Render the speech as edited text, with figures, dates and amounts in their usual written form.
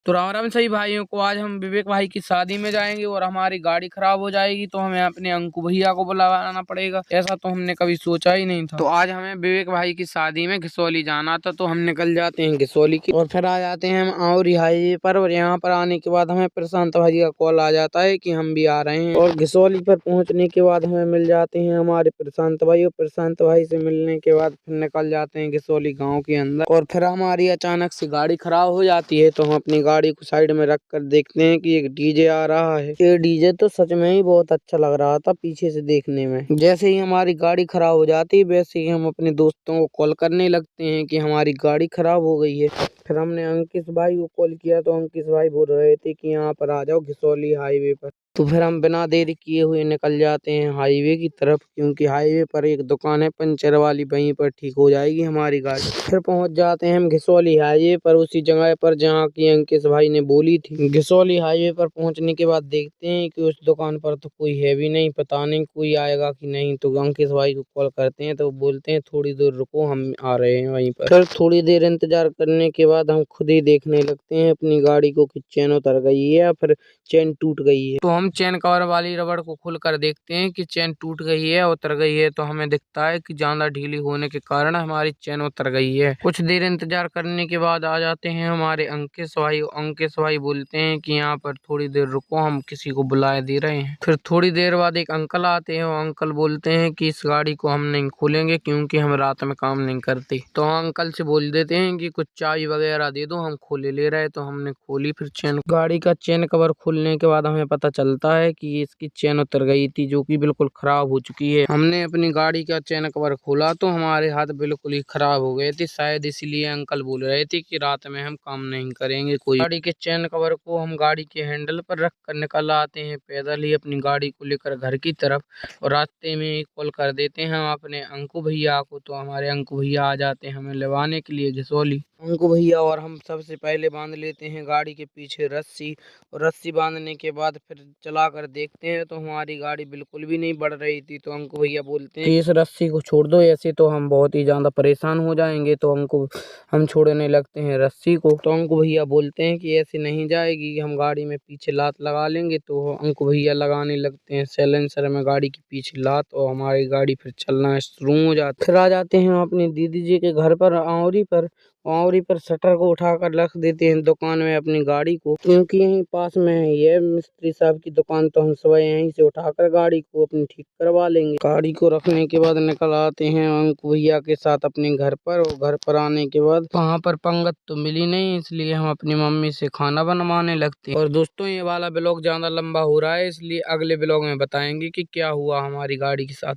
तो राम राम सही भाइयों को, आज हम विवेक भाई की शादी में जाएंगे और हमारी गाड़ी खराब हो जाएगी तो हमें अपने अंकु भैया को बुलाना पड़ेगा। ऐसा तो हमने कभी सोचा ही नहीं था। तो आज हमें विवेक भाई की शादी में घिसोली जाना था, तो हम निकल जाते हैं घिसोली की और फिर आ जाते हैं हम और हाईवे पर। और यहाँ पर आने के बाद हमें प्रशांत भाई का कॉल आ जाता है कि हम भी आ रहे हैं। और घिसोली पर पहुँचने के बाद हमें मिल जाते हैं हमारे प्रशांत भाई, और प्रशांत भाई से मिलने के बाद फिर निकल जाते हैं घिसोली गाँव के अंदर। और फिर हमारी अचानक से गाड़ी खराब हो जाती है, तो हम अपनी गाड़ी को साइड में रख कर देखते हैं कि एक डीजे आ रहा है। ये डीजे तो सच में ही बहुत अच्छा लग रहा था पीछे से देखने में। जैसे ही हमारी गाड़ी खराब हो जाती है वैसे ही हम अपने दोस्तों को कॉल करने लगते हैं कि हमारी गाड़ी खराब हो गई है। फिर हमने अंकित भाई को कॉल किया तो अंकित भाई बोल रहे थे कि यहाँ पर आ जाओ घिसोली हाईवे पर। तो फिर हम बिना देरी किए हुए निकल जाते हैं हाईवे की तरफ, क्योंकि हाईवे पर एक दुकान है पंचर वाली, वहीं पर ठीक हो जाएगी हमारी गाड़ी। फिर पहुंच जाते हैं हम घिसोली हाईवे पर, उसी जगह पर जहां की अंकित भाई ने बोली थी। घिसोली हाईवे पर पहुंचने के बाद देखते हैं कि उस दुकान पर तो कोई है भी नहीं, पता नहीं कोई आएगा कि नहीं। तो अंकित भाई को कॉल करते हैं तो बोलते हैं थोड़ी देर रुको, हम आ रहे हैं वहीं पर। फिर थोड़ी देर इंतजार करने के बाद हम खुद ही देखने लगते हैं अपनी गाड़ी को कि चैन उतर गई है या फिर चैन टूट गई है। तो हम चैन कवर वाली रबड़ को खोल कर देखते हैं कि चैन टूट गई है, उतर गई है। तो हमें दिखता है कि ज्यादा ढीली होने के कारण हमारी चैन उतर गई है। कुछ देर इंतजार करने के बाद आ जाते हैं हमारे अंकित भाई। अंकित भाई बोलते हैं कि यहाँ पर थोड़ी देर रुको, हम किसी को बुलाए दे रहे हैं। फिर थोड़ी देर बाद एक अंकल आते हैं और अंकल बोलते हैं कि इस गाड़ी को हम नहीं खोलेंगे क्योंकि हम रात में काम नहीं करते। तो अंकल से बोल देते हैं कि कुछ चाबी वगैरह दे दो, हम खोले ले रहे। तो हमने खोली फिर चैन, गाड़ी का चैन कवर खोलने के बाद हमें पता चलता है कि इसकी चैन उतर गई थी, जो कि बिल्कुल खराब हो चुकी है। हमने अपनी गाड़ी का चैन कवर खोला तो हमारे हाथ बिल्कुल ही खराब हो गए थे, शायद इसलिए अंकल बोल रहे थे कि रात में हम काम नहीं करेंगे कोई। गाड़ी के चैन कवर को हम गाड़ी के हैंडल पर रख कर निकल आते हैं पैदल ही अपनी गाड़ी को लेकर घर की तरफ। और रास्ते में ही कॉल कर देते हैं हम अपने अंकु भैया को, तो हमारे अंकु भैया आ जाते हैं हमें लेवाने के लिए घिसोली। अंकु भैया और हम सबसे पहले बांध लेते हैं गाड़ी के पीछे रस्सी, और रस्सी बांधने के बाद फिर चला कर देखते हैं तो हमारी गाड़ी बिल्कुल भी नहीं बढ़ रही थी। तो अंकु भैया बोलते हैं कि इस रस्सी को छोड़ दो, ऐसे तो हम बहुत ही ज्यादा परेशान हो जाएंगे। तो हम छोड़ने लगते हैं रस्सी को। तो अंकु भैया बोलते हैं कि ऐसे नहीं जाएगी, हम गाड़ी में पीछे लात लगा लेंगे। तो अंकु भैया लगाने लगते हैं साइलेंसर में गाड़ी के पीछे लात, और हमारी गाड़ी फिर चलना शुरू हो जाती। फिर आ जाते हैं हम अपनी दीदी जी के घर पर आंवरी पर शटर को उठाकर रख देते हैं दुकान में अपनी गाड़ी को, क्योंकि यहीं पास में है ये मिस्त्री साहब की दुकान। तो हम सुबह यहीं से उठाकर गाड़ी को अपनी ठीक करवा लेंगे। गाड़ी को रखने के बाद निकल आते हैं अंकु भैया के साथ अपने घर पर। और घर पर आने के बाद वहाँ पर पंगत तो मिली नहीं, इसलिए हम अपनी मम्मी से खाना बनवाने लगते हैं। और दोस्तों ये वाला ब्लॉग ज्यादा लंबा हो रहा है, इसलिए अगले ब्लॉग में बताएंगे कि क्या हुआ हमारी गाड़ी के साथ।